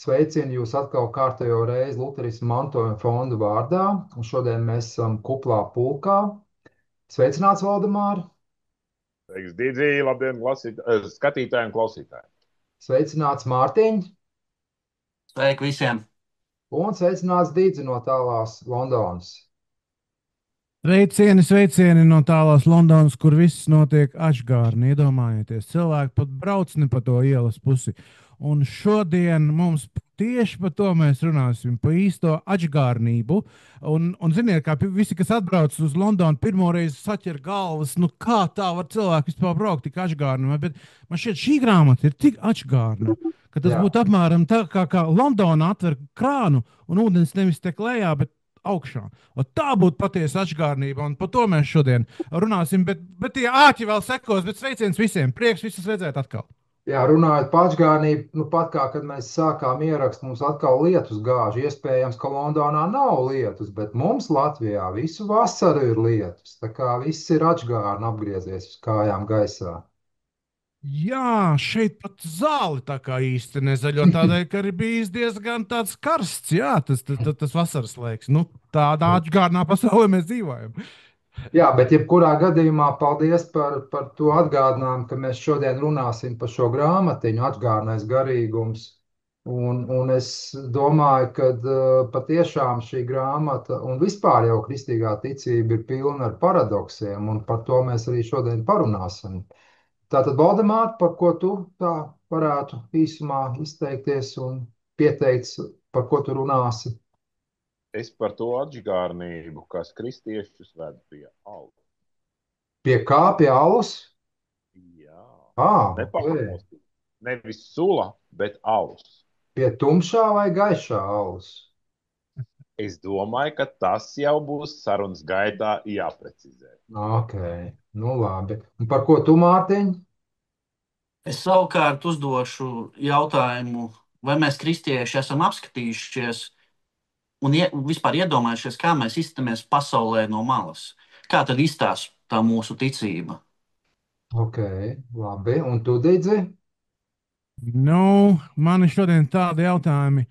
Sveicinu jūs atkal kārtējo reizi Lutherismu mantojuma fonda vārdā, un šodien mēs esam kuplā pulkā. Sveicināts, Valdemāri! Teiks, Dīdzi, labdien, skatītājiem, klausītājiem. Sveicināts, Mārtiņ! Sveiki visiem! Un sveicināts Dīdzi no tālās Londonas. Sveicieni, sveicieni no tālās Londonas, kur viss notiek atžgārni. Iedomājieties, cilvēki pat brauc ne pa to ielas pusi. Un šodien mums tieši par to mēs runāsim, pa īsto atžgārnību. Un ziniet, kā visi, kas atbrauc uz Londonu, pirmoreiz saķer galvas, nu kā tā var cilvēki vispār braukt tik atžgārni. Bet man šķiet, šī grāmata ir tik atžgārna, ka tas būtu apmēram tā, kā Londona atver krānu un ūdens nevis tek lejā, bet augšā. Un tā būtu patiesa atžgārnība, un par to mēs šodien runāsim. Bet tie āķi vēl sekos, bet sveiciens visiem. Prieks visus redzēt atkal. Jā, runājot par atžgārnību, nu pat kā, kad mēs sākām ierakst, mums atkal lietus gāž. Iespējams, ka Londonā nav lietus, bet mums Latvijā visu vasaru ir lietus. Tā kā viss ir atžgārni apgriezies uz kājām gaisā. Jā, šeit pat zāli tā kā īsti nezaļo, tādēļ, ka ir bijis diezgan tāds karsts, jā, tas vasaras laiks. Nu, tādā atžgārnā pasaulē mēs dzīvojam. Jā, bet jebkurā gadījumā paldies par to atgādinājumu, ka mēs šodien runāsim par šo grāmatiņu, atgādinājums garīgums. Un es domāju, ka patiešām šī grāmata un vispār jau kristīgā ticība ir pilna ar paradoksiem, un par to mēs arī šodien parunāsim. Tātad, Valdemār, par ko tu tā varētu īsumā izteikties un pieteikt, par ko tu runāsi? Es par to atžgārnību, kas kristiešus ved pie alus. Pie kā? Pie alus? Jā, Okay. nevis sula, bet alus. Pie tumšā vai gaišā alus? Es domāju, ka tas jau būs sarunas gaitā jāprecizē. Ok, nu labi. Un par ko tu, Mārtiņ? Es savukārt uzdošu jautājumu, vai mēs, kristieši, esam apskatījušies un vispār iedomājušies, kā mēs izskatāmies pasaulē no malas. Kā tad izstāsta tā mūsu ticība? Ok, labi. Un tu, Didzi? Nu, man ir šodien tādi jautājumi.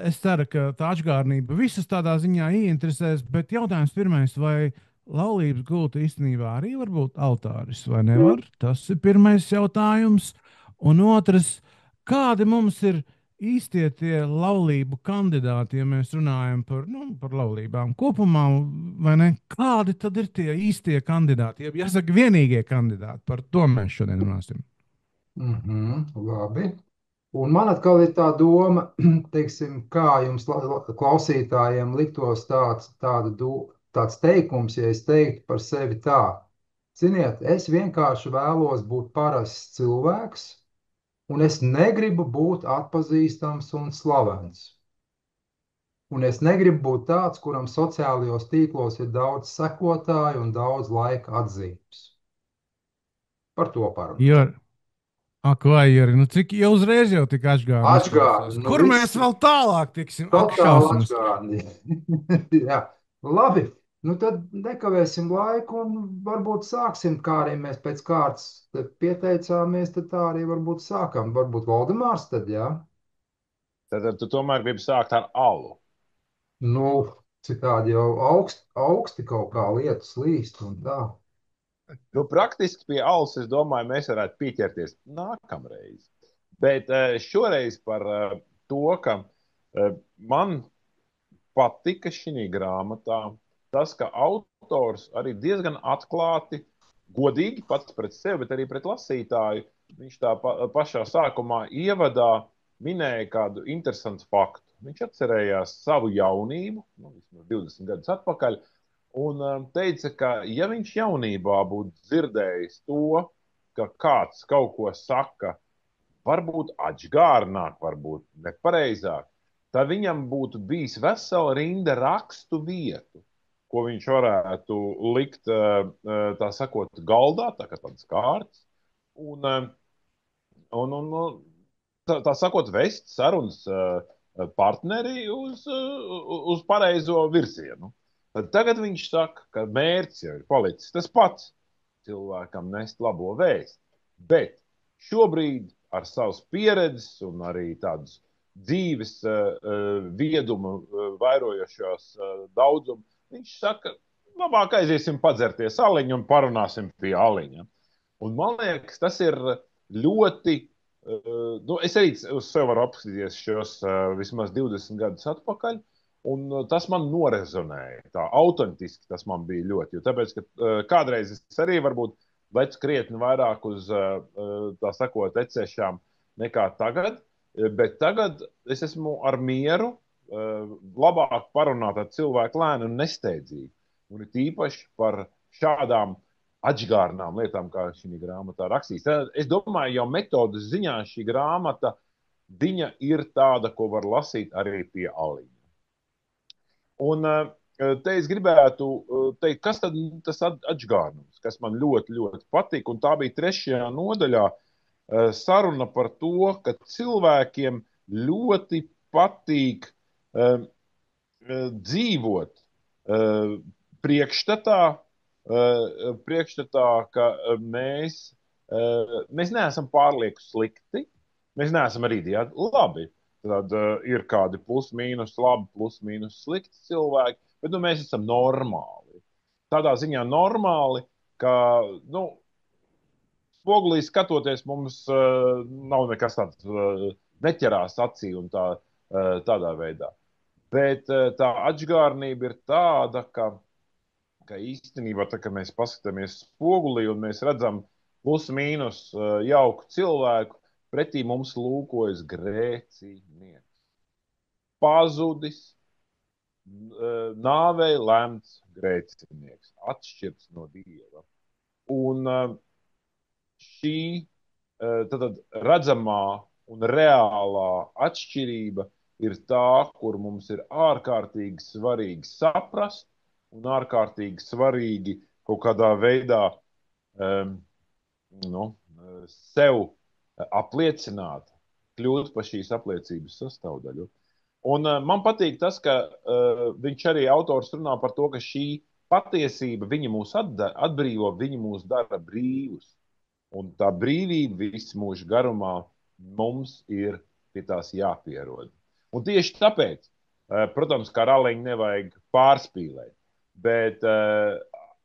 Es ceru, ka tā atgādnība visas tādā ziņā ieinteresēs, bet jautājums pirmais, vai laulības gulta īstenībā arī var būt altāris vai nevar? Tas ir pirmais jautājums. Un otrs, kādi mums ir īstie tie laulību kandidāti, ja mēs runājam par laulībām kopumā, vai ne? Kādi tad ir tie īstie kandidāti? Ja jāsaka, vienīgie kandidāti, par to mēs šodien runāsim. Labi. Un man atkal ir tā doma, teiksim, kā jums klausītājiem liktos tāds teikums, ja es teiktu par sevi tā. Ziniet, es vienkārši vēlos būt parasts cilvēks, un es negribu būt atpazīstams un slavens. Un es negribu būt tāds, kuram sociālajos tīklos ir daudz sekotāju un daudz laika atzīmes. Par to parunāsim. Ak, vai arī, nu cik jau uzreiz jau tik atgādājumi izklausās. Atgādni, nu Kur mēs viss vēl tālāk tiksim? Ak, totāli šausmas. atgādni. Jā, labi. Nu tad nekavēsim laiku un varbūt sāksim, kā arī mēs pēc kārtas pieteicāmies, tad tā arī varbūt sākam. Varbūt Valdemārs tad, jā? Tad tu tomēr gribi sākt ar alu. Nu, citādi jau augsti kaut kā lietas līst un tā. Nu, praktiski pie alus, es domāju, mēs varētu pieķerties nākamreiz. Bet šoreiz par to, ka man patika šī grāmatā tas, ka autors arī diezgan atklāti, godīgi pats pret sevi, bet arī pret lasītāju, viņš tā pašā sākumā ievadā minēja kādu interesantu faktu. Viņš atcerējās savu jaunību, vismaz 20 gadus atpakaļ, un teica, ka ja viņš jaunībā būtu dzirdējis to, ka kāds kaut ko saka, varbūt atžgārnāk, varbūt nepareizāk, tad viņam būtu bijis vesela rinda rakstu vietu, ko viņš varētu likt, tā sakot, galdā, tā kā tādas kārtas, un tā sakot, vest sarunas partneri uz pareizo virzienu. Tad tagad viņš saka, ka mērķis jau ir palicis tas pats - cilvēkam nest labo vēstu. Bet šobrīd ar savas pieredzes un arī tādus dzīves viedumu vairojošās daudzumu, viņš saka, labāk aiziesim padzerties aliņu un parunāsim pie aliņa. Un man liekas, tas ir ļoti, es arī uz sevi varu apskatīties šos vismaz 20 gadus atpakaļ, un tas man norezonēja, tā autentiski tas man bija ļoti, jo tāpēc, ka kādreiz es arī varbūt lecu krietni vairāk uz, tā sakot, ecēšām nekā tagad, bet tagad es esmu ar mieru labāk parunāt ar cilvēku lēni un nesteidzīgi. Un ir īpaši par šādām atžgārnām lietām, kā šī grāmatā rakstīts. Es domāju, jau metodas ziņā šī grāmata, viņa ir tāda, ko var lasīt arī pie aliņa. Un te es gribētu teikt, kas tad tas atžgārnums, kas man ļoti, ļoti patīk, un tā bija 3. nodaļā saruna par to, ka cilvēkiem ļoti patīk dzīvot priekšstatā, ka mēs neesam pārlieku slikti, mēs neesam arī labi. Tad ir kādi plus-mínus labi, plus-mínus slikti cilvēki, bet mēs esam normāli. Tādā ziņā normāli, ka spogulī skatoties mums nav nekas tāds neķerās acī un tādā veidā. Bet tā atžgārnība ir tāda, ka īstenībā, tā, ka mēs paskatāmies spogulī un mēs redzam plus-mínus jauku cilvēku, pretī mums lūkojas grēcinieks. Pazudis, nāvei lemts grēcinieks, atšķirts no Dieva. Un šī tad redzamā un reālā atšķirība ir tā, kur mums ir ārkārtīgi svarīgi saprast un ārkārtīgi svarīgi kaut kādā veidā sev apliecināt, kļūt par šīs apliecības sastāvdaļu. Un man patīk tas, ka viņš arī autors runā par to, ka šī patiesība viņa mūs atbrīvo, viņa mūs dara brīvus. Un tā brīvība visu mūžu garumā mums ir pie tās jāpierod. Un tieši tāpēc, protams, kā ar aliņu nevajag pārspīlēt, bet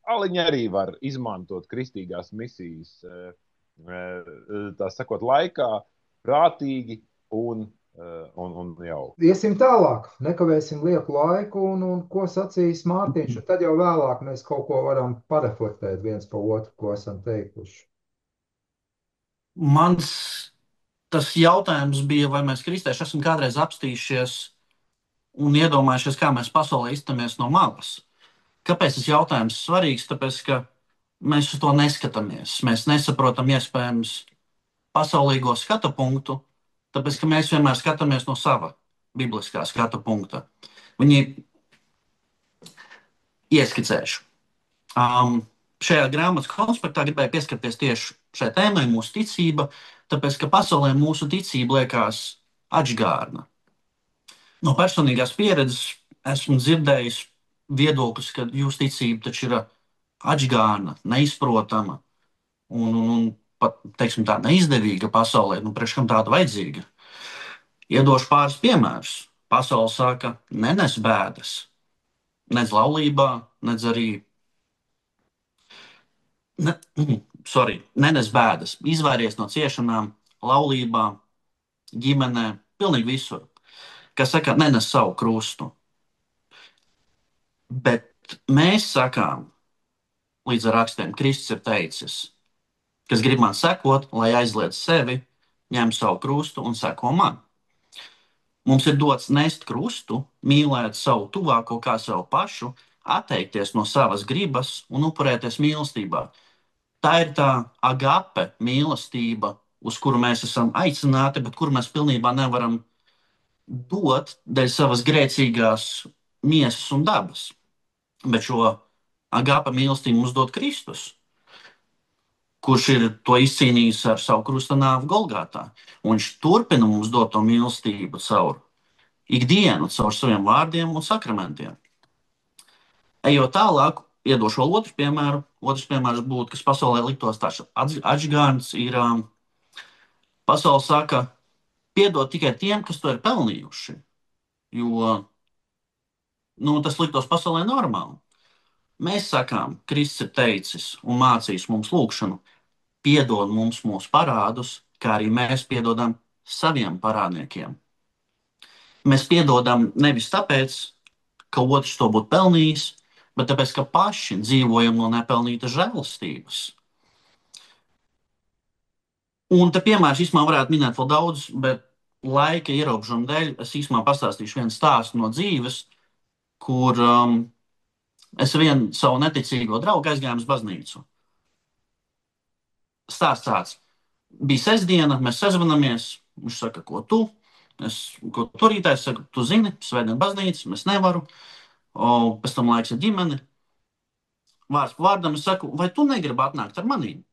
aliņu arī var izmantot kristīgās misijas tā sakot laikā, prātīgi un jauki. Iesim tālāk, nekavēsim lieku laiku un ko sacīs Mārtiņš, un tad jau vēlāk mēs kaut ko varam pareflektēt viens pa otru, ko esam teikuši. Mans tas jautājums bija, vai mēs kristieši esam kādreiz apstījušies un iedomājušies, kā mēs pasaulē iztamies no malas. Kāpēc tas jautājums svarīgs? Tāpēc, ka mēs uz to neskatāmies. Mēs nesaprotam iespējams pasaulīgo skatu punktu, tāpēc, ka mēs vienmēr skatāmies no sava bibliskā skatu punkta. Viņi ieskicēšu. Šajā grāmatas konspektā gribēju pieskarties tieši šai tēmai, mūsu ticība, tāpēc, ka pasaulē mūsu ticība liekas atžgārna. No personīgās pieredzes esmu dzirdējis viedokļus, ka jūsu ticība taču ir atžgārna, neizprotama un pat, teiksim tā, neizdevīga pasaulē. Priekš kam tāda vajadzīga? Iedošu pāris piemērus. Pasaule saka, nenes bēdas. Nedz laulībā, nedz arī nenes bēdas. Izvairies no ciešanām, laulībā, ģimenē, pilnīgi visur. Kas saka, nenes savu krustu. Bet mēs sakām, līdz ar rakstiem Kristus ir teicis, kas grib man sekot, lai aizliedz sevi, ņem savu krustu un seko man. Mums ir dots nest krustu, mīlēt savu tuvāko kā savu pašu, atteikties no savas gribas un upurēties mīlestībā. Tā ir tā agape mīlestība, uz kuru mēs esam aicināti, bet kuru mēs pilnībā nevaram dot dēļ savas grēcīgās miesas un dabas. Bet šo agape mīlestību mums dod Kristus, kurš ir to izcīnījis ar savu krusta nāvi Golgātā. Un viņš turpina mums dot to mīlestību caur ikdienu, caur saviem vārdiem un sakramentiem. Ejot tālāk, iedošu vēl otru piemēru. Otrs piemērs būtu, kas pasaulē liktos tāds atžgārns, ir pasaule saka, piedod tikai tiem, kas to ir pelnījuši. Jo tas liktos pasaulē normāli. Mēs sakām, Kristus ir teicis un mācījis mums lūgšanu, piedod mums mūsu parādus, kā arī mēs piedodam saviem parādniekiem. Mēs piedodam nevis tāpēc, ka otrs to būtu pelnījis, bet tāpēc, ka paši dzīvojam no nepelnītas žēlastības. Un te piemērs īstenībā varētu minēt vēl daudz, bet laika ierobežojuma dēļ es īstenībā pastāstīšu vienu stāstu no dzīves, kur es vienu savu neticīgo draugu aizgāju uz baznīcu. Stāsts tāds. Bija sestdiena, mēs sazvanamies, viņš saka, ko tu? Ko tu rītā? Es saku, tu zini, svētdien baznīca, es nevaru. Pēc tam laiks ar ģimeni. Vārds pa vārdam es saku, vai tu negribi atnākt ar manīm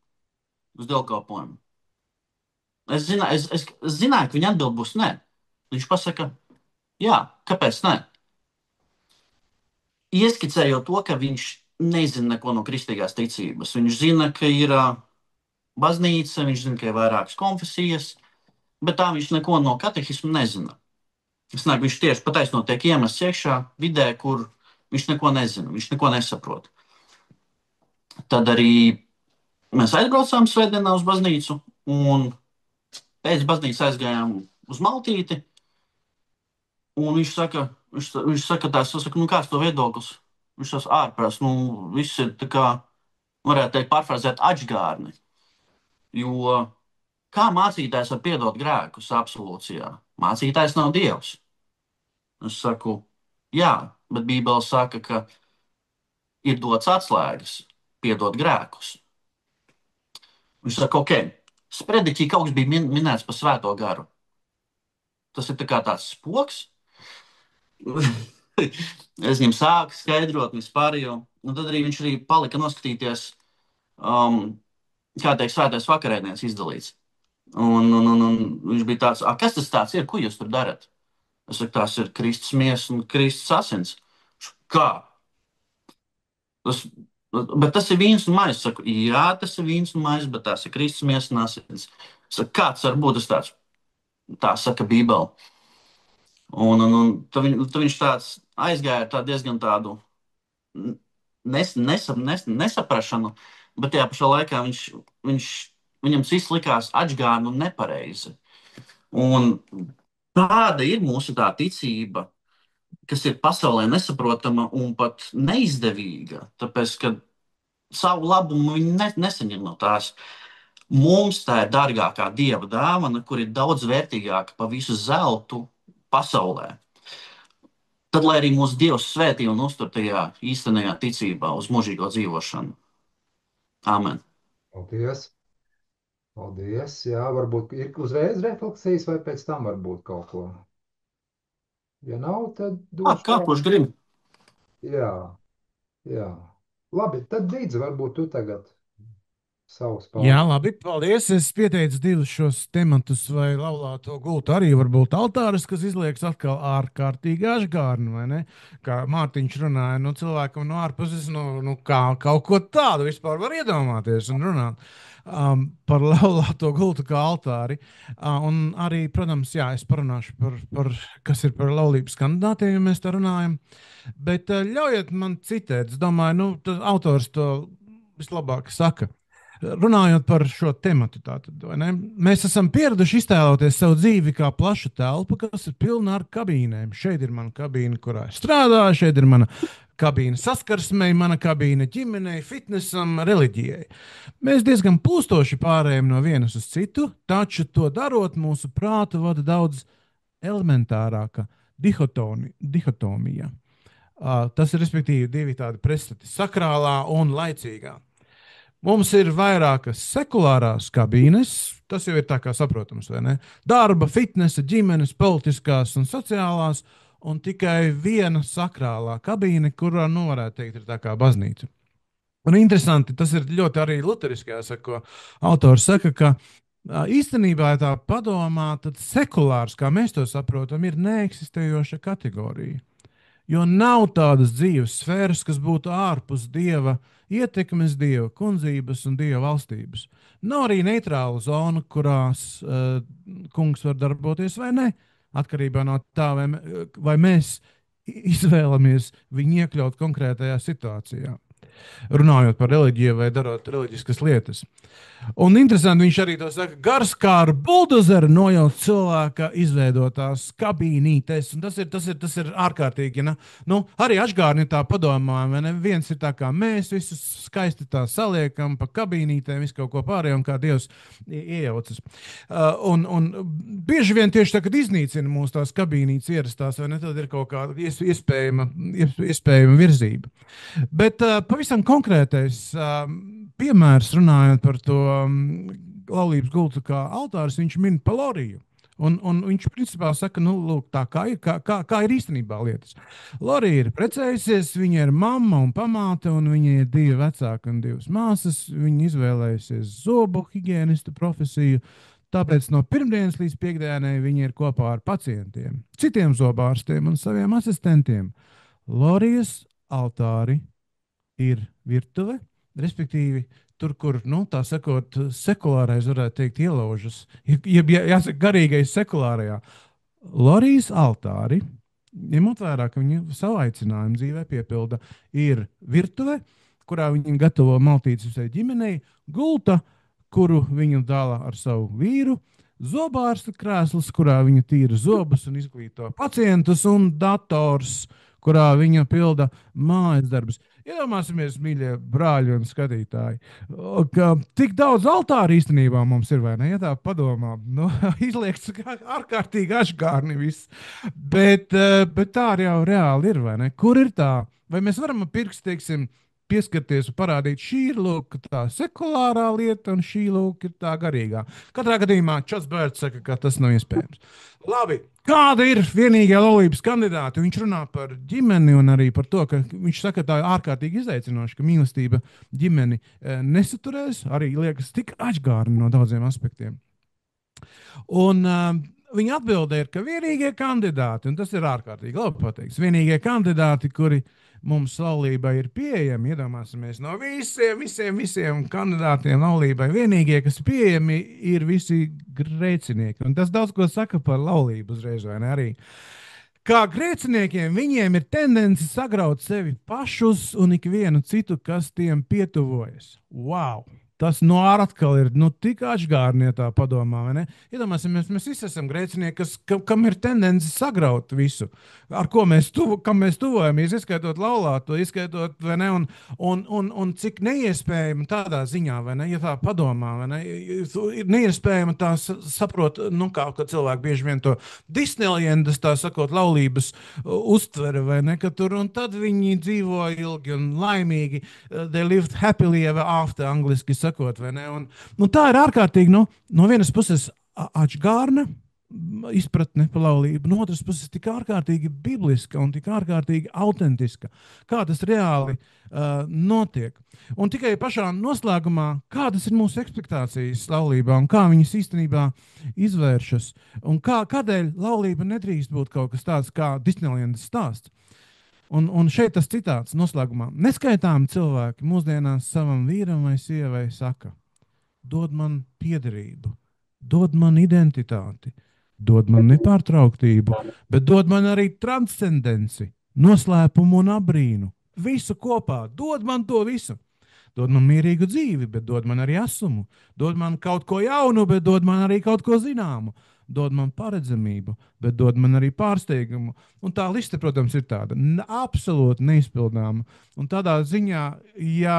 uz dievkalpojumu? Es zināju, ka viņa atbild būs nē. Viņš pasaka, jā, kāpēc nē? Ieskicējot to, ka viņš nezina neko no kristīgās ticības. Viņš zina, ka ir baznīca, viņš zina, ka ir vairākas konfesijas, bet tā viņš neko no katehismu nezina. Viņš tieši pataisno tiek iemests iekšā vidē, kur viņš neko nezina, viņš neko nesaprot. Tad arī mēs aizbraucām svētdienā uz baznīcu, un pēc baznīcas aizgājām uz maltīti, un viņš saka, kāds to viedoklis? Viņš tas ārprās, viss ir tā kā, varētu teikt, pārfrāzēt atžgārni. Jo kā mācītājs var piedot grēkus absolūcijā? Mācītājs nav Dievs. Es saku, jā, bet Bībele saka, ka ir dots atslēgas piedot grēkus. Viņš saka, ok, sprediķī kaut kas bija minēts par svēto garu. Tas ir tā kā tāds spoks. Es viņam sāku skaidrot vispārējo, un tad arī viņš arī palika noskatīties, kā teikt, svētais vakarēdienas izdalīts. Un viņš bija tāds, kas tas tāds ir, ko jūs tur darat? Es saku, tās ir Kristus miesa un Kristus asins. Kā? Bet tas ir vīns un maize. Es saku, jā, tas ir vīns un maize, bet tās ir Kristus miesa un asins. Es saku, kāds var būt tas tāds? Tā saka Bībele. Un tad viņš tāds aizgāja tā diezgan tādu nesaprašanu, bet tajā pašā laikā viņam viss likās atžgārni un nepareizi. Un tāda ir mūsu tā ticība, kas ir pasaulē nesaprotama un pat neizdevīga, tāpēc, ka savu labumu viņi nesaņem no tās. Mums tā ir dārgākā Dieva dāvana, kur ir daudz vērtīgāka pa visu zeltu pasaulē. Tad, lai arī mūsu Dievs svētī un uztur tajā īstenajā ticībā uz mūžīgo dzīvošanu. Amen. Paldies. Paldies. Jā, varbūt ir uzreiz refleksijas vai pēc tam varbūt kaut ko. Ja nav, tad došu. Kā kurš grib? Jā. Labi, tad Dīdze, varbūt tu tagad savus pārējus. Jā, labi, paldies. Es pieteicu divus šos tematus, vai laulāto gultu arī varbūt altāris, kas izliekas atkal ārkārtīgi ažgārni, vai ne? Kā Mārtiņš runāja, cilvēkam no ārpuses, kā kaut ko tādu vispār var iedomāties un runāt. Par laulāto gultu kā altāri. Un arī, protams, jā, es parunāšu par kas ir par laulības kandidātiem, ja mēs tā runājam. Bet ļaujiet man citēt. Es domāju, autors to vislabāk saka. Runājot par šo tematu, tātad, mēs esam pieraduši iztēloties savu dzīvi kā plašu telpu, kas ir pilna ar kabīnēm. Šeit ir mana kabīne, kurā es strādāju, šeit ir mana kabīne saskarsmei, mana kabīne ģimenei, fitnesam, reliģijai. Mēs diezgan plūstoši pārējām no vienas uz citu, taču to darot, mūsu prātu vada daudz elementārāka dihotomija. Tas ir, respektīvi, divi tādi pretstati - sakrālā un laicīgā. Mums ir vairākas sekulārās kabīnes, tas jau ir tā kā saprotams, vai ne? Darba, fitnesa, ģimenes, politiskās un sociālās, un tikai viena sakrālā kabīne, kurā, varētu teikt, ir tā kā baznīca. Un interesanti, tas ir ļoti arī luteriskajā, ko autors saka, ka īstenībā, ja tā padomā, tad sekulārs, kā mēs to saprotam, ir neeksistējoša kategorija. Jo nav tādas dzīves sfēras, kas būtu ārpus dieva ietekmes, dieva kundzības un dieva valstības. Nav arī neitrāla zona, kurās kungs var darboties vai ne. Atkarībā no tā, vai mēs izvēlamies viņu iekļaut konkrētajā situācijā. Runājot par reliģiju vai darot reliģiskas lietas. Un interesanti, viņš arī to saka, gars kā ar buldozeru nojauc cilvēka izveidotās kabīnītes. Tas ir ārkārtīgi. Ja, nu, arī Ašgārni tā padomājam, vai ne? Viens ir tā kā mēs visus skaisti tā saliekam pa kabīnītēm, visu kaut ko pārējo, un kā Dievs iejaucas. Un bieži vien tieši tā, kad iznīcina mūsu tās kabīnītes ierastās, vai ne, tad ir kaut kāda iespējama virzība. Bet pavisam konkrētais piemērs runājot par to laulības gultu kā altārs, viņš min par Loriju. Un viņš principā saka, nu, lūk, tā kā ir īstenībā lietas. Lorija ir precējusies, viņa ir mamma un pamāte, un viņa ir 2 vecāki un 2 māsas. Viņa izvēlējusies zobu higienistu profesiju, tāpēc no pirmdienas līdz piekdienai viņa ir kopā ar pacientiem, citiem zobārstiem un saviem asistentiem. Lorijas altāri ir virtuve, respektīvi, tur, kur, nu, tā sakot, sekulārais, varētu teikt, ielaužas, jāsaka, garīgais sekulārajā. Lorijas altāri, ņemot vērā, ka viņa savu aicinājumu dzīvē piepilda, ir virtuve, kurā viņa gatavo maltītes visai ģimenei, gulta, kuru viņu dala ar savu vīru, zobārsta krēsls, kurā viņa tīra zobus un izglīto pacientus, un dators, kurā viņa pilda mājas darbus. Iedomāsimies, mīļie brāļi un skatītāji, ka tik daudz altāru īstenībā mums ir, vai ne? Ja tā padomā, nu, izliekts ārkārtīgi Ašgārni viss. Bet tā jau reāli ir, vai ne? Kur ir tā? Vai mēs varam pirksti, teiksim, pieskarties un parādīt, šī ir lūk, tā sekulārā lieta, un šī lūk, ir tā garīgā. Katrā gadījumā Čats Bērts saka, ka tas nav iespējams. Labi, kāda ir vienīgā laulības kandidāta? Viņš runā par ģimeni un arī par to, ka viņš saka, ka tā ir ārkārtīgi izaicinoša, ka mīlestība ģimeni nesaturēs, arī liekas tik Ašgārni no daudziem aspektiem. Un viņa atbilde ir, ka vienīgie kandidāti, un tas ir ārkārtīgi labi pateikts, vienīgie kandidāti, kuri mums laulībai ir pieejami, iedomāsimies no visiem kandidātiem laulībai, vienīgie, kas pieejami, ir visi grēcinieki. Un tas daudz ko saka par laulību uzreiz, vai ne arī? Kā grēciniekiem, viņiem ir tendence sagraut sevi pašus un ikvienu citu, kas tiem pietuvojas. Wow! Tas no atkal ir tik Ašgārni, ja tā padomā, vai ne? Iedomāsimies, mēs visi esam grēcinieki, kam ir tendence sagraut visu, ar ko mēs tuvojamies, ieskaitot laulāto, ieskaitot, vai ne, un cik neiespējami tādā ziņā, vai ne, ja tā padomā, vai ne, ir neiespējami tā saprot, nu, kā cilvēki bieži vien to Disneylandas, tā sakot, laulības uztvere, vai ne, ka tur, un tad viņi dzīvo ilgi un laimīgi, they lived happily ever after, angliski sakot, vai ne? Un tā ir ārkārtīgi, no vienas puses Ašgārna izpratne par laulību, no otras puses tik ārkārtīgi bibliska un tik ārkārtīgi autentiska, kā tas reāli notiek. Un tikai pašā noslēgumā, kādas ir mūsu ekspektācijas laulībā un kā viņas īstenībā izvēršas un kādēļ laulība nedrīkst būt kaut kas tāds kā Disneylandas stāsts. Un šeit tas citāts noslēgumā. Neskaitām cilvēki mūsdienās savam vīram vai sievai saka, dod man piederību, dod man identitāti, dod man nepārtrauktību, bet dod man arī transcendenci, noslēpumu un abrīnu. Visu kopā, dod man to visu. Dod man mierīgu dzīvi, bet dod man arī asumu. Dod man kaut ko jaunu, bet dod man arī kaut ko zināmu. Dod man paredzamību, bet dod man arī pārsteigumu. Un tā liste, protams, ir tāda absolūti neizpildāma. Un tādā ziņā, ja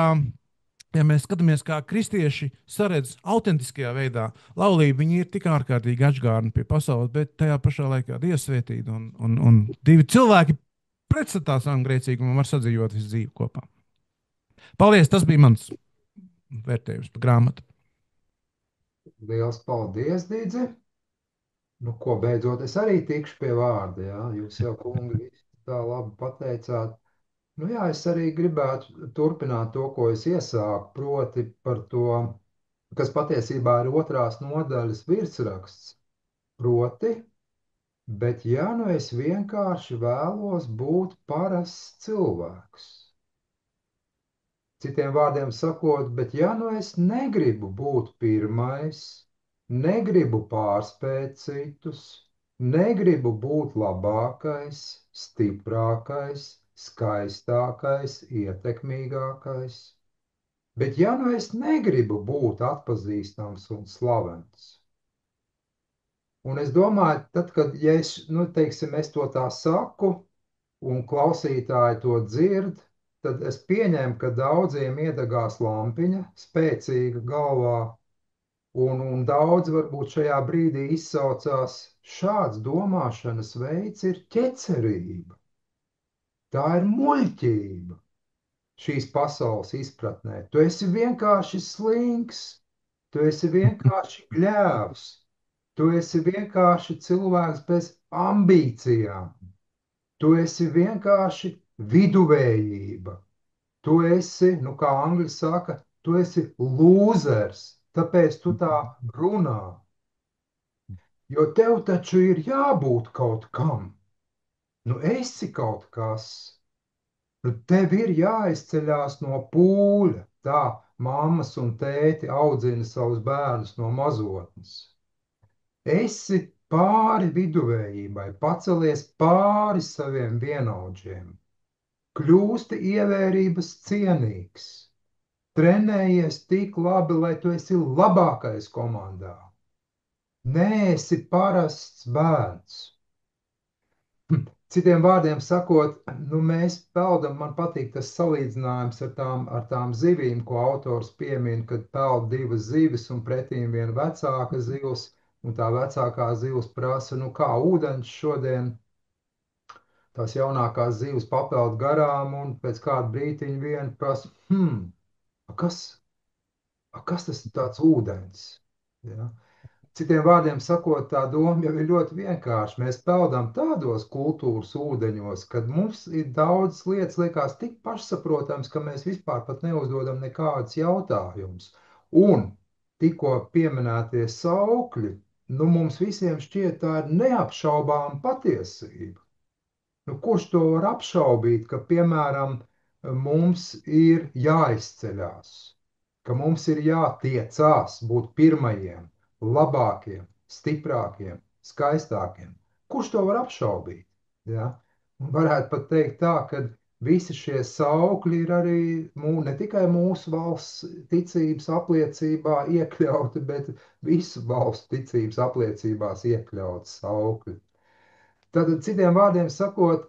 mēs skatāmies, kā kristieši saredz autentiskajā veidā, laulība viņi ir tik ārkārtīgi Ašgārni pie pasaules, bet tajā pašā laikā dievsvētība un divi cilvēki pretstatā savam grēcīgumam var sadzīvot visu dzīvi kopā. Paldies, tas bija mans vērtējums par grāmatu. Liels paldies, Dīdze! Nu, ko beidzot, es arī tikšu pie vārda, jā? Jūs jau, kungi, visi tā labi pateicāt. Nu jā, es arī gribētu turpināt to, ko es iesāku, proti par to, kas patiesībā ir 2. nodaļas virsraksts. Proti, Bet ja nu es vienkārši vēlos būt parasts cilvēks, citiem vārdiem sakot, bet ja nu es negribu būt pirmais, negribu pārspēt citus, negribu būt labākais, stiprākais, skaistākais, ietekmīgākais, bet ja nu es negribu būt atpazīstams un slavens, un es domāju, tad, kad ja es, nu, teiksim, es to tā saku, un klausītāji to dzird, tad es pieņēmu, ka daudziem iedegās lampiņa spēcīga galvā, un daudz varbūt šajā brīdī izsaucās, šāds domāšanas veids ir ķecerība. Tā ir muļķība šīs pasaules izpratnē. Tu esi vienkārši slinks, tu esi vienkārši gļēvs, tu esi vienkārši cilvēks bez ambīcijām. Tu esi vienkārši viduvējība. Tu esi, nu kā angļu saka, tu esi lūzers, tāpēc tu tā runā. Jo tev taču ir jābūt kaut kam. Nu esi kaut kas. Nu tev ir jāizceļās no pūļa. Tā mammas un tēti audzina savus bērnus no mazotnes. Esi pāri viduvējībai, pacelies pāri saviem vienaudžiem. Kļūsti ievērības cienīgs, trenējies tik labi, lai tu esi labākais komandā. Nē, esi parasts bērns. Citiem vārdiem sakot, nu mēs peldam, man patīk tas salīdzinājums ar tām zivīm, ko autors piemin, kad peld divas zivis un pretīm viena vecāka zivs, un tā vecākā zivs prasa, nu kā ūdens šodien, tās jaunākās zivs papeld garām, un pēc kāda brītiņa viena prasa, kas, kas tas ir tāds ūdens? Ja? Citiem vārdiem sakot, tā doma jau ir ļoti vienkārša. Mēs peldam tādos kultūras ūdeņos, kad mums ir daudz lietas, liekas tik pašsaprotams, ka mēs vispār pat neuzdodam nekādus jautājumus. Un tikko pieminētie saukļi, nu mums visiem šķiet tā ir neapšaubāma patiesība. Nu, kurš to var apšaubīt, ka, piemēram, mums ir jāizceļas, ka mums ir jātiecās būt pirmajiem, labākiem, stiprākiem, skaistākiem? Kurš to var apšaubīt? Ja? Un varētu pat teikt tā, ka visi šie saukļi ir arī ne tikai mūsu valsts ticības apliecībā iekļauti, bet visu valstu ticības apliecībās iekļauti saukļi. Tad, citiem vārdiem sakot,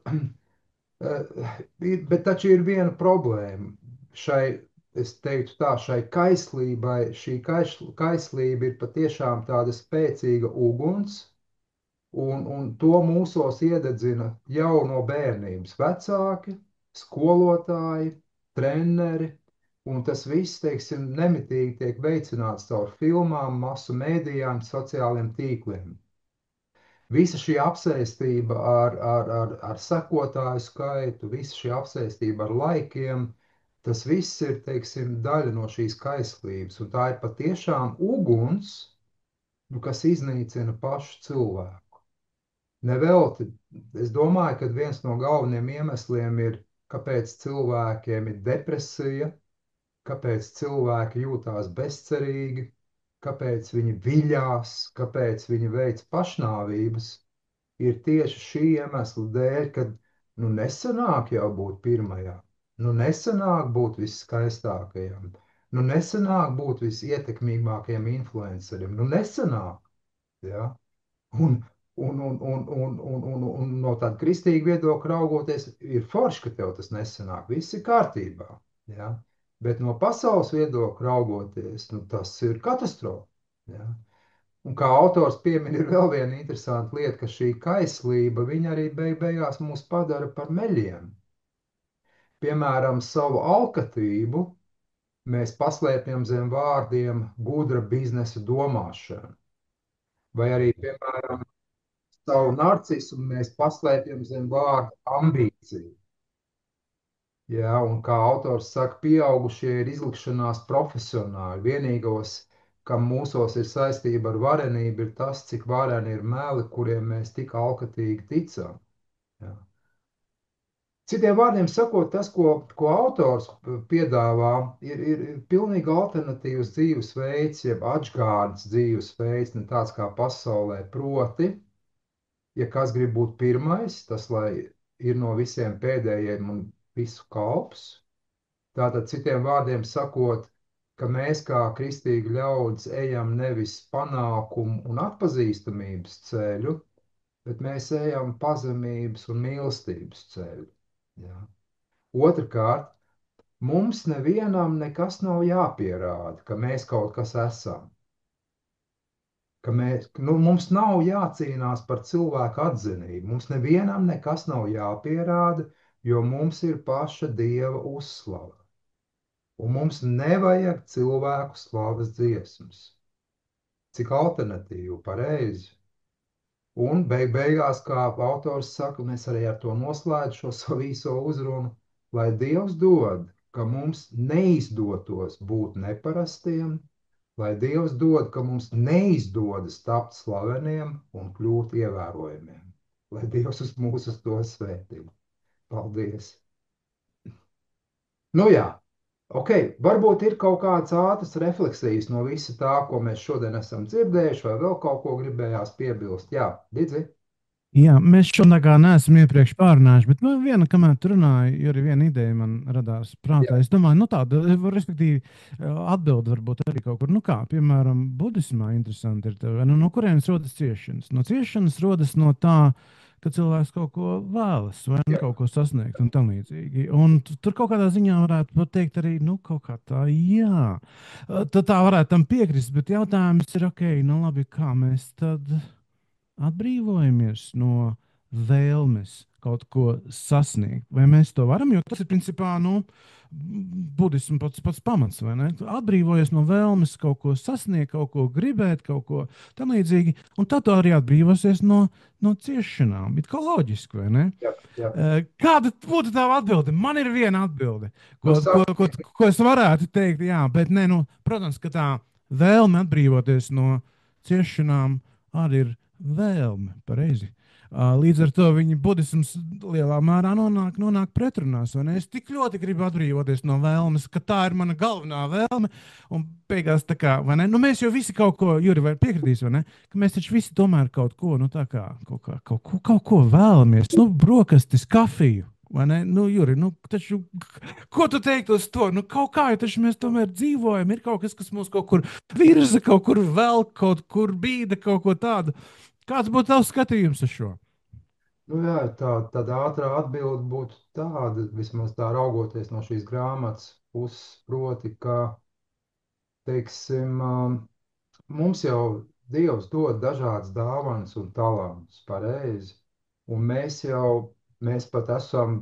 bet taču ir viena problēma. Es teiktu tā, šai kaislībai, šī kaislība ir patiešām tāda spēcīga uguns, un to mūsos iededzina jau no bērnības vecāki, skolotāji, treneri, un tas viss, teiksim, nemitīgi tiek veicināts caur filmām, masu mēdījām, sociāliem tīkliem. Visa šī apsēstība ar sekotāju skaitu, visa šī apsēstība ar laikiem, tas viss ir, teiksim, daļa no šīs kaislības. Un tā ir patiešām uguns, nu, kas iznīcina pašu cilvēku. Nevelti, es domāju, ka viens no galvenajiem iemesliem ir, kāpēc cilvēkiem ir depresija, kāpēc cilvēki jūtās bezcerīgi, kāpēc viņi viļās, kāpēc viņi veic pašnāvības, ir tieši šī iemesla dēļ, ka nu nesanāk jau būt pirmajam, nu nesanāk būt visskaistākajam, nu nesanāk būt visietekmīgākajam influencerim, nu nesanāk. Ja? Un, un no tāda kristīga viedokļa raugoties, ir forši, ka tev tas nesanāk, viss ir kārtībā. Ja? Bet no pasaules viedokļa raugoties, nu, tas ir katastrofa. Ja? Un kā autors piemin, ir vēl viena interesanta lieta, ka šī kaislība arī beigās mūs padara par meļiem. Piemēram, savu alkatību mēs paslēpjam zem vārdiem gudra biznesa domāšana. Vai arī, piemēram, savu narcismu mēs paslēpjam zem vārda ambīcija. Ja, un kā autors saka, pieaugušie ir izlikšanās profesionāļi. kam mūsos ir saistība ar varenību, ir tas, cik vareni ir meli, kuriem mēs tik alkatīgi ticam. Jā. Citiem vārdiem sakot, tas, ko autors piedāvā, ir pilnīgi alternatīvs dzīvesveids, jeb atžgārds dzīvesveids, ne tāds kā pasaulē. Proti, ja kas grib būt pirmais, tas lai ir no visiem pēdējiem un visu kalps. Tātad, citiem vārdiem sakot, ka mēs kā kristīgi ļaudis ejam nevis panākumu un atpazīstamības ceļu, bet mēs ejam pazemības un mīlestības ceļu. Jā. Otrakārt, mums nevienam nekas nav jāpierāda, ka mēs kaut kas esam. Mums nav jācīnās par cilvēku atzinību. Mums nevienam nekas nav jāpierāda, jo mums ir paša Dieva uzslava. Un mums nevajag cilvēku slavas dziesmas. Cik alternatīvu, pareizi. Un beigās, kā autors saka, mēs arī ar to noslēdz šo savu īso uzrunu, lai Dievs dod, ka mums neizdotos būt neparastiem, lai Dievs dod, ka mums neizdodas tapt slaveniem un kļūt ievērojamiem. Lai Dievs uz mūsu to svētī. Paldies! Nu jā, ok, varbūt ir kaut kādas ātras refleksijas no visa tā, ko mēs šodien esam dzirdējuši, vai vēl kaut ko gribējās piebilst. Jā, Didzi? Jā, mēs šodien neesam iepriekš pārunājuši, bet viena, kamēr tu runāji, arī viena ideja man radās prātā. Jā. Es domāju, nu tāda, respektīvi, atbilde varbūt arī kaut kur, nu kā, piemēram, budismā interesanti ir, tev, no kurienes rodas ciešanas? No ciešanas rodas no tā, ka cilvēks kaut ko vēlas vai kaut ko sasniegt un tam līdzīgi. Un tur kaut kādā ziņā varētu pateikt arī, nu kaut kā tā, jā. Tad tā varētu tam piekrist, bet jautājums ir, ok, nu labi, kā mēs tad atbrīvojamies no vēlmes kaut ko sasniegt. Vai mēs to varam? Jo tas ir principā budismu pats pamats. Atbrīvojies no vēlmes kaut ko sasniegt, kaut ko gribēt, kaut ko tam līdzīgi. Un tad arī atbrīvosies no ciešanām. It kā loģiski, vai ne? Jā. Kāda būtu tā atbilde? Man ir viena atbilde, ko es varētu teikt. Jā, bet nē, protams, ka tā vēlme atbrīvoties no ciešanām arī ir vēlme, pareizi. Līdz ar to viņi budisms lielā mērā nonāk pretrunās. Es tik ļoti gribu atbrīvoties no vēlmes, ka tā ir mana galvenā vēlme. Un beigās tā kā, vai ne? Mēs jau visi kaut ko, Juri, vai piekritīs, vai ne? Ka mēs taču visi tomēr kaut ko vēlamies. Brokastis, kafiju. Juri, taču, ko tu teiktu uz to? Kaut kā jau taču mēs tomēr dzīvojam. Ir kaut kas mūs kaut kur virza, kaut kur velk, kaut kur bīda, kaut ko tādu. Kāds būtu tavs skatījums uz šo? Jā, tāda ātrā atbilde būtu tāda, vismaz tā raugoties no šīs grāmatas puses, proti, ka, teiksim, mums jau Dievs dod dažādas dāvanas un talantus, pareizi. Un mēs pat esam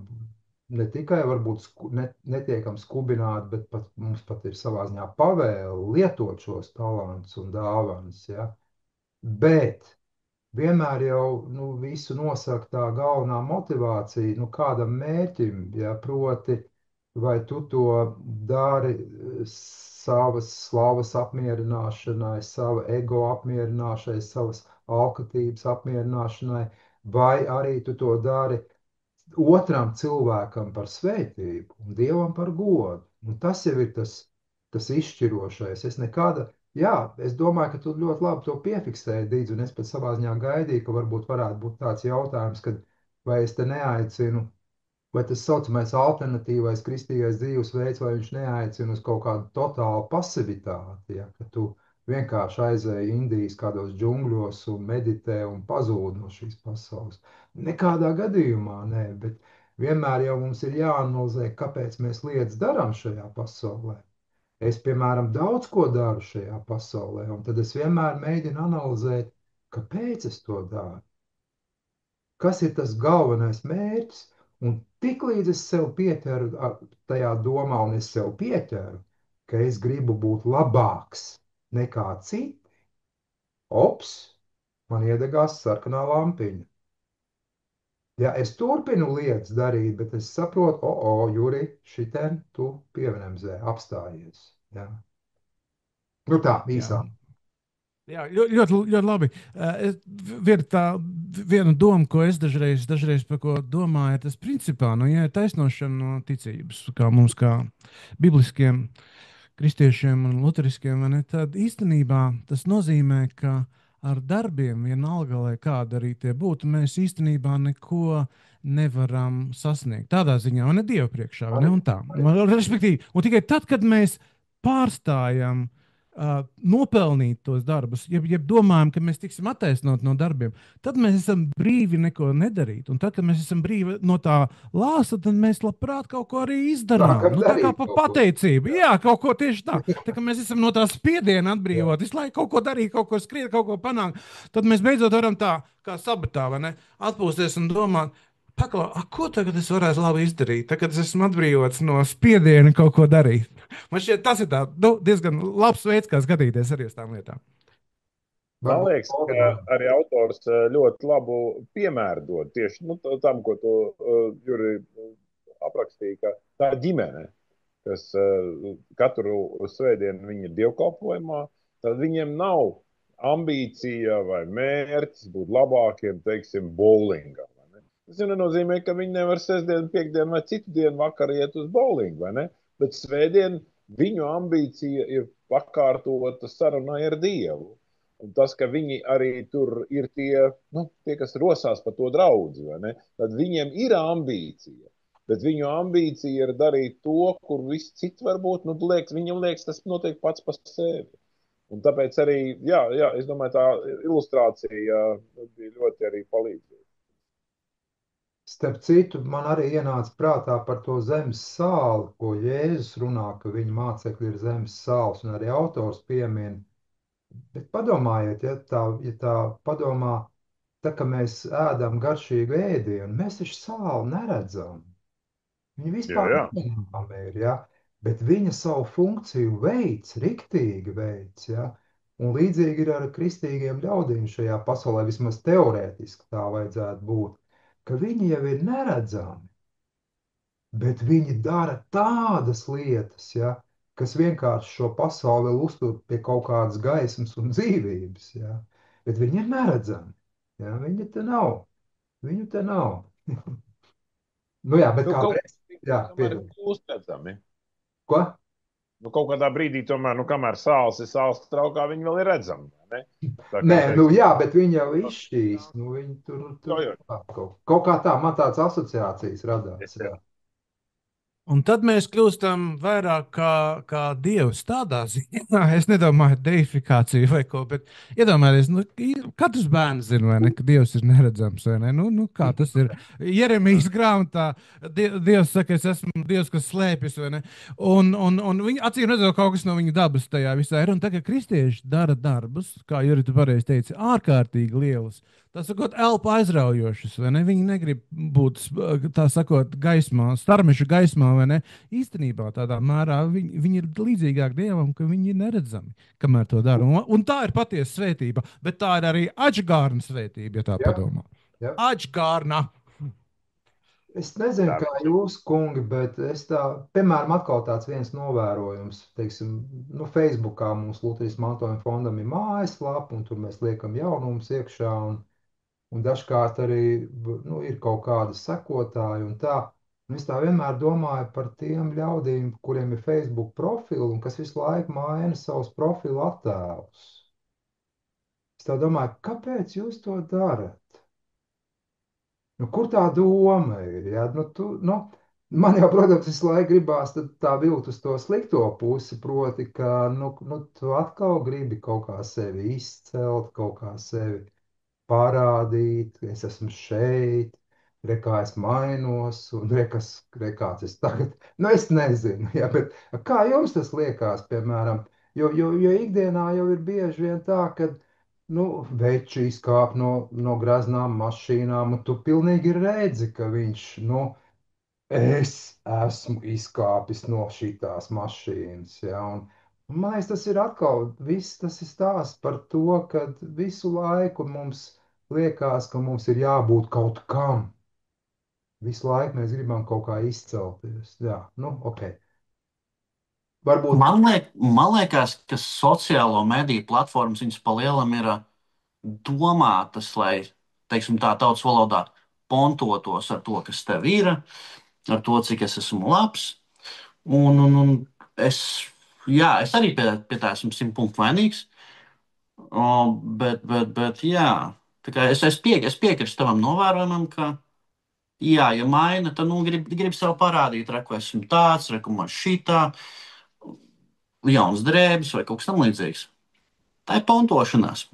ne tikai varbūt netiekam skubināti, bet mums pat ir savā ziņā pavēle lietot šos talantus un dāvanas. Ja? Bet vienmēr jau visu nosaka tā galvenā motivācija, kādam mērķim, ja, proti, vai tu to dari savas slavas apmierināšanai, sava ego apmierināšanai, savas alkatības apmierināšanai, vai arī tu to dari otram cilvēkam par svētību un Dievam par godu. Un tas jau ir tas izšķirošais. Es domāju, ka tu ļoti labi to piefiksēji, Dīdz, un es pat savā ziņā gaidīju, ka varbūt varētu būt tāds jautājums, vai es te neaicinu, vai tas saucamais alternatīvais kristīgais dzīvesveids, vai viņš neaicina uz kaut kādu totālu pasivitāti, ja, ka tu vienkārši aizēji Indijas kādos džungļos un meditē un pazūd no šīs pasaules. Nekādā gadījumā nē, bet vienmēr jau mums ir jāanalizē, kāpēc mēs lietas darām šajā pasaulē. Es, piemēram, daudz ko daru šajā pasaulē, un tad es vienmēr mēģinu analizēt, kāpēc es to daru. Kas ir tas galvenais mērķis? Un tiklīdz es sev pieķeru tajā domā, un es sev pieķeru, ka es gribu būt labāks nekā citi, man iedegās sarkanā lampiņa. Ja es turpinu lietas darīt, bet es saprotu, Juri, šitien tu piebremzē, apstājies. Ja? Nu tā, Jā. īsā. Jā, ļoti, ļoti labi. Viena doma, ko es dažreiz par ko domāju, tas principā, nu, ja ir taisnošana no ticības, kā mums, kā bibliskiem kristiešiem un luteriskiem, vai ne, tad īstenībā tas nozīmē, ka ar darbiem, vienalga, lai kādi arī tie būtu, mēs īstenībā neko nevaram sasniegt. Tādā ziņā, vai ne Dieva priekšā, vai ne, un tā. Respektīvi, un tikai tad, kad mēs pārstājam nopelnīt tos darbus, ja domājam, ka mēs tiksim attaisnot no darbiem, tad mēs esam brīvi neko nedarīt. Un tad, kad mēs esam brīvi no tā lāsa, tad mēs labprāt kaut ko arī izdarām. Sākam Nu, tā kā darīt pa kaut ko. pateicību. Jā, kaut ko tieši tā. Tā kā mēs esam no tā spiediena atbrīvot, visu laiku kaut ko darīt, kaut ko skriet, kaut ko panākt, tad mēs beidzot varam tā kā sabatā, vai ne, atpūsties un domāt, Paklau, ko tagad es varētu labi izdarīt? Tagad es esmu atbrīvots no spiediena kaut ko darīt. Man šķiet, tas ir tā, nu, diezgan labs veids, kā skatīties arī uz tām lietām. Man Varbūt liekas, ka Olga. arī autors ļoti labu piemēru dod tieši tam, ko tu, Juri, aprakstīji, ka tā ģimene, kas katru svētdienu viņi ir dievkalpojumā, tad viņiem nav ambīcija vai mērķis būt labākiem, teiksim, bowlingā. Tas jau nenozīmē, ka viņi nevar sestdienu, piekdienu vai citu dienu vakarā iet uz bowlingu, vai ne? Bet svētdien viņu ambīcija ir pakārtota sarunai ar Dievu. Un tas, ka viņi arī tur ir tie, nu, tie kas rosās par to draudzi, vai ne? Tad viņiem ir ambīcija. Bet viņu ambīcija ir darīt to, kur viss cits varbūt, nu, viņam liekas, tas notiek pats par sevi. Un tāpēc arī, jā, es domāju, tā ilustrācija bija ļoti arī palīdzīga. Starp citu, man arī ienāca prātā par to zemes sāli, ko Jēzus runā, ka viņa mācekļi ir zemes sāls, un arī autors piemin. Bet padomājiet, ja tā padomā, tā kā mēs ēdam garšīgu ēdienu, mēs taču sāli neredzam. Viņa vispār nemanāma ir, ja? Bet viņa savu funkciju veids, riktīgi veids, ja? Un līdzīgi ir ar kristīgiem ļaudīm šajā pasaulē, vismaz teorētiski tā vajadzētu būt, ka viņi jau ir neredzami, bet viņi dara tādas lietas, ja, kas vienkārši šo pasauli vēl uztur pie kaut kādas gaismas un dzīvības, ja, bet viņi ir neredzami, ja, viņi te nav, viņu te nav. Nu jā, bet Nu, kā kaut pret, jā, tomēr piedod. kļūst redzami. Ko? Nu, kaut kādā brīdī, tomēr, nu, kamēr sāls ir sāls traukā, viņi vēl ir redzami. Ne? Tā kā, Nē, nu teiksim, jā, bet viņi jau izšķīs, nu viņi tur jā. kaut kā tā, man tāds asociācijas radās, jā. Un tad mēs kļūstam vairāk kā dievs tādā ziņā. Es nedomāju, deifikāciju vai ko, bet iedomājieties, nu, katrs bērns zina, vai ne, ka dievs ir neredzams. Vai ne? Nu, kā tas ir? Jeremijas grāmatā dievs saka, es esmu dievs, kas slēpjas, vai ne? Un viņi acīm redzot, kaut kas no viņa dabas tajā visā ir. Un tagad kristieši dara darbus, kā Jurita pareizi teica, ārkārtīgi lielus. Tā sakot, elpa aizraujošas, vai ne? Viņi negrib būt, tā sakot, gaismā, starmešu gaismā, vai ne? Īstenībā tādā mērā viņi ir līdzīgāk Dievam, ka viņi ir neredzami, kamēr to dara. Un tā ir patiesa svētība, bet tā ir arī atžgārna svētība, ja tā Jā, padomā. jā. Atžgārna! Es nezinu, kā jūs, kungi, bet es tā, piemēram, atkal tāds viens novērojums, teiksim, nu, Facebookā mums Lutrijas mantojuma fondam ir mājaslapa, un tur mēs liekam jaunumus iekšā, un dažkārt arī, nu, ir kaut kādi sekotāji un tā. Un es tā vienmēr domāju par tiem ļaudīm, kuriem ir Facebook profili un kas visu laiku maina savus profilu attēlus. Es tā domāju, kāpēc jūs to darat? Nu, kur tā doma ir? Ja? Man jau, protams, visu laiku gribās tā vilkt uz to slikto pusi, proti, ka tu atkal gribi kaut kā sevi izcelt, kaut kā sevi parādīt, ka es esmu šeit, re, kā es mainos, un re, kāds es tagad. Nu, es nezinu, ja, bet kā jums tas liekas, piemēram, jo ikdienā jau ir bieži vien tā, ka nu, veči izkāp no graznām mašīnām, un tu pilnīgi redzi, ka viņš, nu, es esmu izkāpis no šīs mašīnas. Ja, un man liekas, tas ir atkal viss, tas ir stāsts par to, ka visu laiku mums liekas, ka mums ir jābūt kaut kam. Visu laiku mēs gribam kaut kā izcelties. Jā, nu, ok. Varbūt, Man liekas, ka sociālo mediju platformas viņas palielam ir domātas, lai, teiksim tā, tautas valodā pontotos ar to, kas tev ir, ar to, cik es esmu labs. Un es, jā, es arī pie tā esmu 100 punktu vainīgs. Bet jā, tā kā es piekrītu tavam novērojumam, ka, jā, ja maina, tad nu, grib sev parādīt, re, ko esmu tāds, re, ko man šitā, jauns drēbes vai kaut kas tam līdzīgs. Tā ir pontošanās.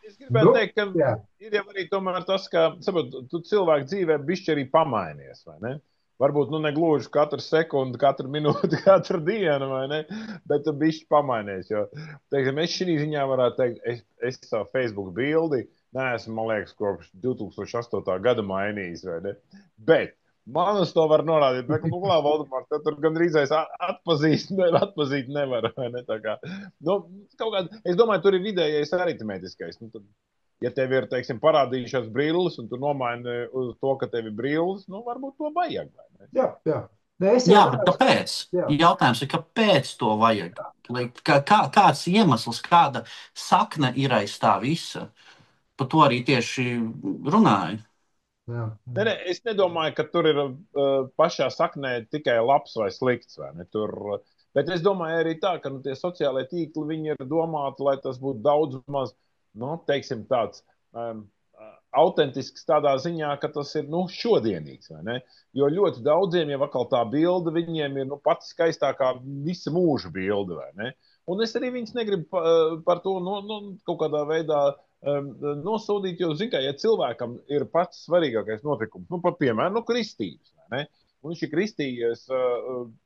Es gribētu nu, teikt, ka jā, ir jau arī tomēr tas, ka tu cilvēku dzīvē bišķi arī pamainies, vai ne? Varbūt ne gluži katru sekundi, katru minūti, katru dienu, vai ne? Bet tu bišķi pamainies. Jo, teiksim, es šī ziņā varētu teikt, es savu Facebook bildi neesmu, man liekas, kopš 2008. gada mainījis, vai ne? Bet man uz to var norādīt, ka, nu, klā, Valdemār, tur gandrīz atpazīt nevar, vai ne? Tā kā, nu, kaut kādā, es domāju, tur ir vidējais aritmētiskais. Nu, tad, ja tev ir, teiksim, parādījušās brilles, un tu nomaini uz to, ka tev ir brilles, nu, varbūt to vajag. jā, jā. Nē, es Jā, jau bet kāpēc? jā. Jautājums ir, kāpēc to vajag? Kāds iemesls, kāda sakne ir aiz tā visa? Par to arī tieši runāju. Jā. Ne, es nedomāju, ka tur ir pašā saknē tikai labs vai slikts. Vai ne? Bet es domāju arī tā, ka tie sociālie tīkli viņi ir domāti, lai tas būtu daudz maz, nu, teiksim, tāds autentisks tādā ziņā, ka tas ir šodienīgs. Jo ļoti daudziem jau atkal tā bilde viņiem ir pati skaistākā visa mūža bilde. Un es arī viņus negribu par to kaut kādā veidā nosodīt, jo, zin kā, ja cilvēkam ir pats svarīgākais notikums, piemēram, kristības, un viņš ir kristījies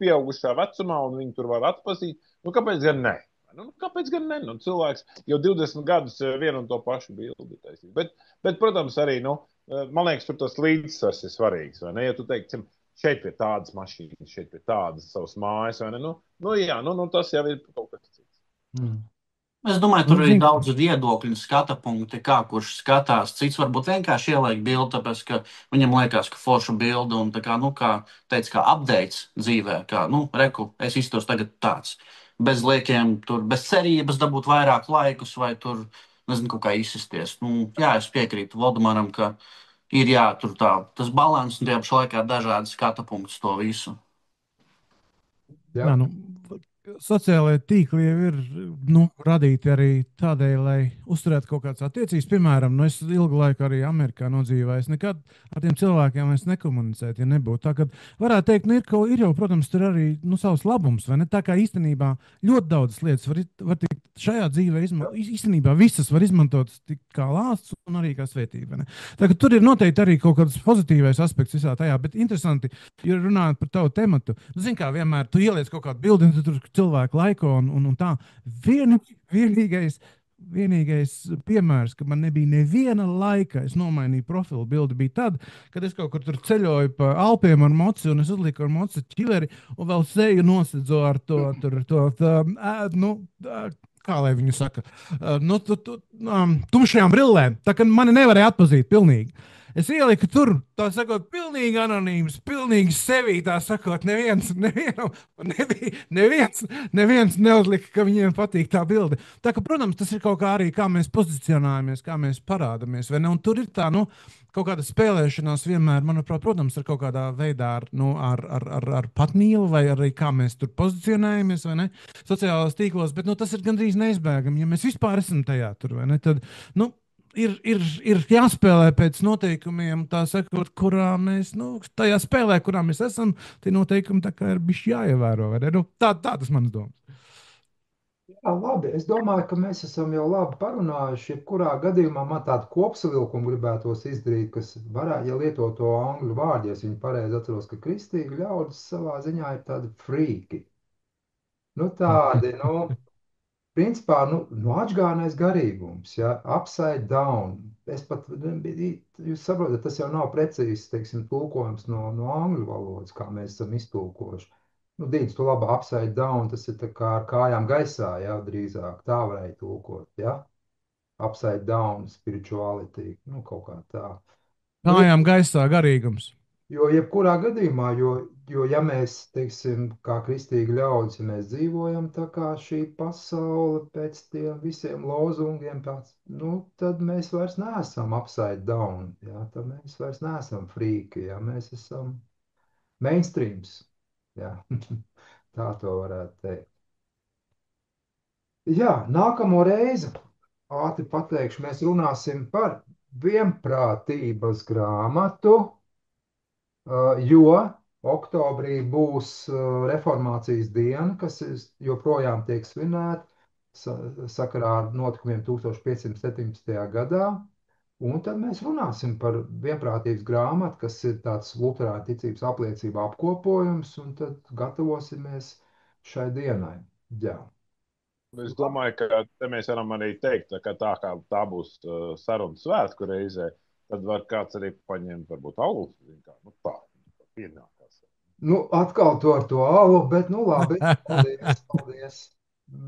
pieaugušā vecumā, un viņu tur var atpazīt, kāpēc gan ne? Kāpēc gan ne? Cilvēks jau 20 gadus vienu un to pašu bildi taisīs. Bet, protams, arī, man liekas, tur tas līdzsvars ir svarīgs, vai ne? Ja tu teiksim, šeit pie tādas mašīnas, šeit pie tādas savas mājas, vai ne? Jā, tas jau ir kaut kas cits. Es domāju, tur ir daudz viedokļu, skatu punkti, kā kurš skatās. Cits varbūt vienkārši ieliek bildi, tāpēc, ka viņam liekas, ka forša bilde un tā kā, kā teica, kā updates dzīvē, kā, reku, es iztos tagad tāds. Bez liekiem, tur bez cerības dabūt vairāk laikus vai tur, nezinu, kaut kā izsisties. Jā, es piekrītu Valdemaram, ka ir jātur tas balans un tie pašā laikā dažādi skatu punkti to visu. Jā, sociālajie tīkli jau ir radīti arī tādēļ, lai uzturētu kaut kādas attiecības. Piemēram, es ilgu laiku arī Amerikā nodzīvoju. Es nekad ar tiem cilvēkiem nekomunicēju, ja nebūtu. Tā kā varētu teikt, ir jau, protams, tur arī savs labums. Tā kā īstenībā ļoti daudzas lietas var tikt šajā dzīvē, īstenībā visas var izmantot kā lāsts un arī kā svētība. Tā kā tur ir noteikti arī kaut kāds pozitīvais aspekts visā tajā, bet interesanti, ja runājot par tavu tematu, zini, kā vienmēr tu ieliec kaut kādu bildi, un tu tur cilvēku laiko un tā. Vienīgais piemērs, ka man nebija neviena laika, es nomainīju profilu bildi, bija tad, kad es kaut kur tur ceļoju pa Alpiem ar moci, un es uzliku ar moci ķileri, un vēl seju nosedzu ar kā lai viņu saka, tumšajām brillēm. Tā kā mani nevarēja atpazīt pilnīgi. Es ieliku tur, tā sakot, pilnīgi anonīms, pilnīgi sevī, tā sakot, neviens neuzlika, ka viņiem patīk tā bilde. Tā ka, protams, tas ir kaut kā arī, kā mēs pozicionējamies, kā mēs parādamies, vai ne? Un tur ir tā, kaut kāda spēlēšanās vienmēr, manuprāt, protams, ar kaut kādā veidā ar patmīlu, vai arī kā mēs tur pozicionējamies, vai ne? Sociālās tīklos, bet, tas ir gandrīz neizbēgami, ja mēs vispār esam tajā tur, vai ne? Tad, ir jāspēlē pēc noteikumiem, tā sakot, kurā mēs, tajā spēlē, kurā mēs esam, tie noteikumi tā kā ir bišķi jāievēro, vai ne? Tā tas mans domas. Jā, labi. Es domāju, ka mēs esam jau labi parunājuši. Jebkurā gadījumā man tādu kopsavilkumu gribētos izdarīt, kas varētu, ja lietot to angļu vārdu, ja es viņu pareizi atceros, ka kristīgi ļaudis savā ziņā ir tādi frīki. Tādi, principā, atgādnais garīgums, ja, upside down. Es pat, jūs saprotat, tas jau nav precīzs, teiksim, tulkojums no angļu valodas, kā mēs esam iztulkojuši. Dīdz, tu labi, upside down, tas ir tā kā ar kājām gaisā, ja, drīzāk, tā varēja tulkot, ja. Upside down spirituality, kaut kā tā. Kājām gaisā garīgums. Jo jebkurā gadījumā, jo ja mēs, teiksim, kā kristīgi ļaudis, ja mēs dzīvojam tā kā šī pasaule pēc tiem visiem lozungiem, tāds, nu, tad mēs vairs neesam upside down, jā, tad mēs vairs neesam frīki, jā, mēs esam mainstreams, jā, tā to varētu teikt. Jā, nākamo reizi, ātri pateikšu, mēs runāsim par vienprātības grāmatu. Jo oktobrī būs reformācijas diena, kas joprojām tiek svinēta sakarā ar notikumiem 1517. gadā. Un tad mēs runāsim par vienprātības grāmatu, kas ir tāds luterāņu ticības apliecība apkopojums, un tad gatavosimies šai dienai. Jā. Es domāju, ka te mēs varam arī teikt, ka tā kā tā būs saruna svētku reizē, tad var kāds arī paņemt, varbūt, alu. Nu, tā pienākās. Nu, atkal to ar to alu, bet, nu, labi, paldies, paldies.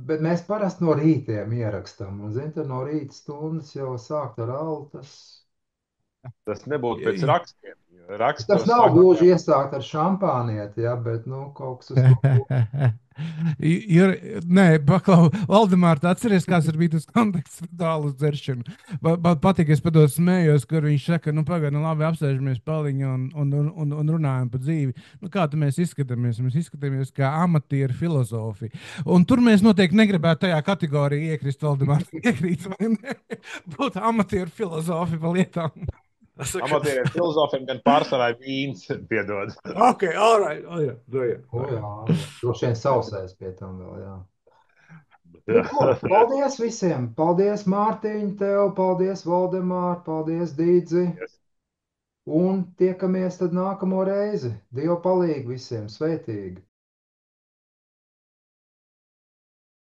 Bet mēs parasti no rītiem ierakstām, un, zin, tad no rīta stundas jau sākt ar alu, Tas nebūtu pēc rakstiem. tas nav gluži iesākt ar šampānieti, ja, bet, nu, kaut kas uz to. Nē, paklau, Valdemār, tu atceries, kāds ir bija tas konteksts par tālu dzeršanu. Man patīk, es pat smējos, kur viņš saka, nu pagaid, nu labi, apsēžamies paliņu un runājam par dzīvi. Nu kā tu mēs izskatāmies? Mēs izskatāmies kā amatieri filozofi. Un tur mēs noteikti negribētu tajā kategorijā iekrist, Valdemār, iekrīt vai ne? Būt amatieri filozofi pa lietām. Amatieriem filozofiem gan pārsvarā vīns piedod. Ok, all right. Oh, jā, jā. Droši vien sausais pie tam vēl, jā. Nu, ko, paldies visiem. Paldies, Mārtiņ, tev. Paldies, Valdemār. Paldies, Dīdzi. Yes. Un tiekamies tad nākamo reizi. Dievu palīgu visiem. Sveitīgi.